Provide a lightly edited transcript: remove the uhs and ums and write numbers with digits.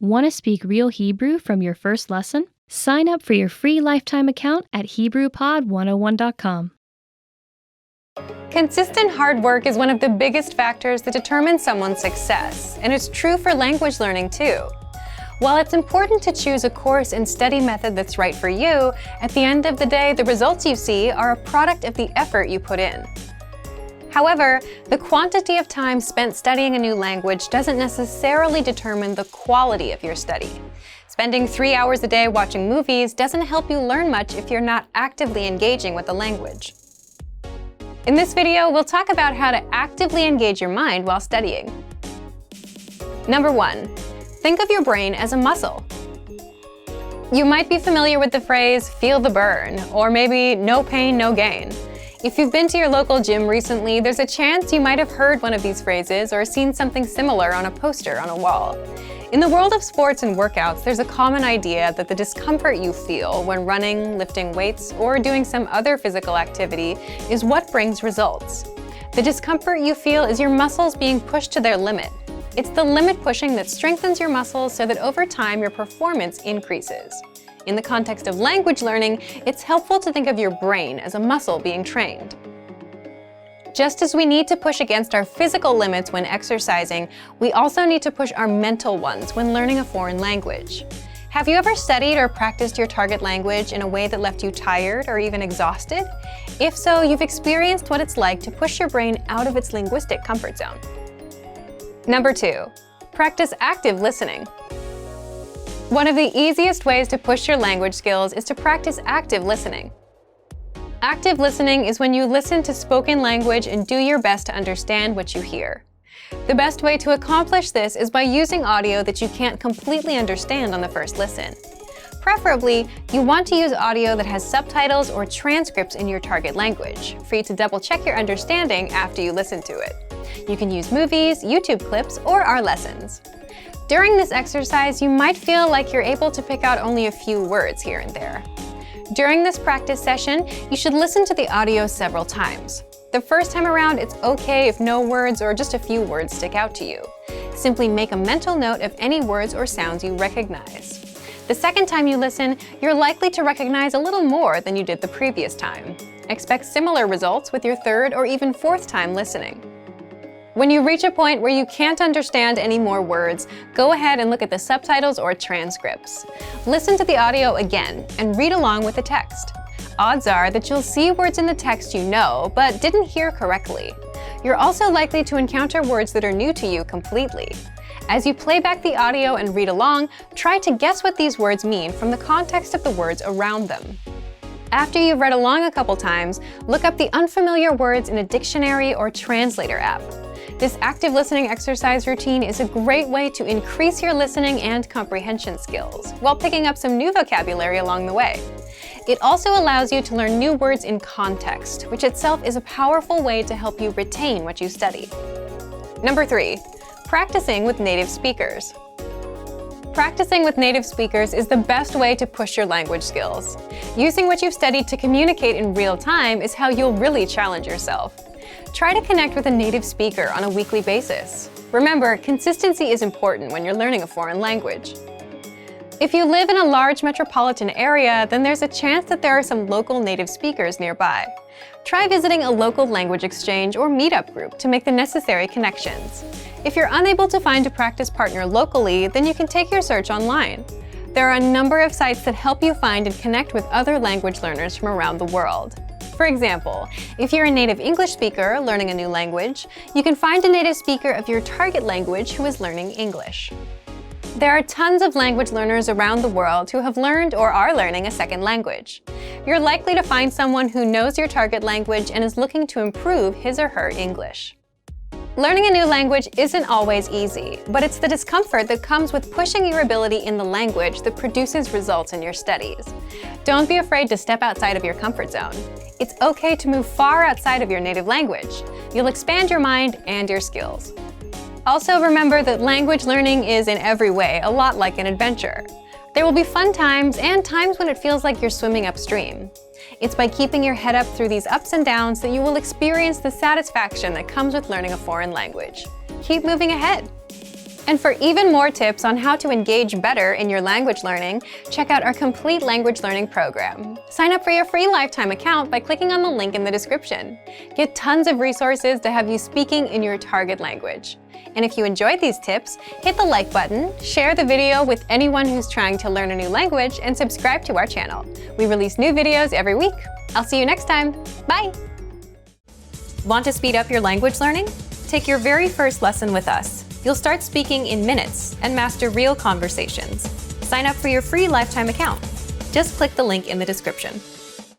Want to speak real Hebrew from your first lesson? Sign up for your free lifetime account at HebrewPod101.com. Consistent hard work is one of the biggest factors that determine someone's success, and it's true for language learning too. While it's important to choose a course and study method that's right for you, at the end of the day, the results you see are a product of the effort you put in. However, the quantity of time spent studying a new language doesn't necessarily determine the quality of your study. Spending 3 hours a day watching movies doesn't help you learn much if you're not actively engaging with the language. In this video, we'll talk about how to actively engage your mind while studying. Number 1. Think of your brain as a muscle. You might be familiar with the phrase, "feel the burn," or maybe "no pain, no gain." If you've been to your local gym recently, there's a chance you might have heard one of these phrases or seen something similar on a poster on a wall. In the world of sports and workouts, there's a common idea that the discomfort you feel when running, lifting weights, or doing some other physical activity is what brings results. The discomfort you feel is your muscles being pushed to their limit. It's the limit pushing that strengthens your muscles so that over time your performance increases. In the context of language learning, it's helpful to think of your brain as a muscle being trained. Just as we need to push against our physical limits when exercising, we also need to push our mental ones when learning a foreign language. Have you ever studied or practiced your target language in a way that left you tired or even exhausted? If so, you've experienced what it's like to push your brain out of its linguistic comfort zone. Number 2. Practice active listening. One of the easiest ways to push your language skills is to practice active listening. Active listening is when you listen to spoken language and do your best to understand what you hear. The best way to accomplish this is by using audio that you can't completely understand on the first listen. Preferably, you want to use audio that has subtitles or transcripts in your target language, for you to double-check your understanding after you listen to it. You can use movies, YouTube clips, or our lessons. During this exercise, you might feel like you're able to pick out only a few words here and there. During this practice session, you should listen to the audio several times. The first time around, it's okay if no words or just a few words stick out to you. Simply make a mental note of any words or sounds you recognize. The second time you listen, you're likely to recognize a little more than you did the previous time. Expect similar results with your third or even fourth time listening. When you reach a point where you can't understand any more words, go ahead and look at the subtitles or transcripts. Listen to the audio again and read along with the text. Odds are that you'll see words in the text you know, but didn't hear correctly. You're also likely to encounter words that are new to you completely. As you play back the audio and read along, try to guess what these words mean from the context of the words around them. After you've read along a couple times, look up the unfamiliar words in a dictionary or translator app. This active listening exercise routine is a great way to increase your listening and comprehension skills, while picking up some new vocabulary along the way. It also allows you to learn new words in context, which itself is a powerful way to help you retain what you study. Number 3. Practicing with native speakers. Practicing with native speakers is the best way to push your language skills. Using what you've studied to communicate in real time is how you'll really challenge yourself. Try to connect with a native speaker on a weekly basis. Remember, consistency is important when you're learning a foreign language. If you live in a large metropolitan area, then there's a chance that there are some local native speakers nearby. Try visiting a local language exchange or meetup group to make the necessary connections. If you're unable to find a practice partner locally, then you can take your search online. There are a number of sites that help you find and connect with other language learners from around the world. For example, if you're a native English speaker learning a new language, you can find a native speaker of your target language who is learning English. There are tons of language learners around the world who have learned or are learning a second language. You're likely to find someone who knows your target language and is looking to improve his or her English. Learning a new language isn't always easy, but it's the discomfort that comes with pushing your ability in the language that produces results in your studies. Don't be afraid to step outside of your comfort zone. It's okay to move far outside of your native language. You'll expand your mind and your skills. Also remember that language learning is in every way a lot like an adventure. There will be fun times and times when it feels like you're swimming upstream. It's by keeping your head up through these ups and downs that you will experience the satisfaction that comes with learning a foreign language. Keep moving ahead. And for even more tips on how to engage better in your language learning, check out our complete language learning program. Sign up for your free lifetime account by clicking on the link in the description. Get tons of resources to have you speaking in your target language. And if you enjoyed these tips, hit the like button, share the video with anyone who's trying to learn a new language, and subscribe to our channel. We release new videos every week. I'll see you next time. Bye! Want to speed up your language learning? Take your very first lesson with us. You'll start speaking in minutes and master real conversations. Sign up for your free lifetime account. Just click the link in the description.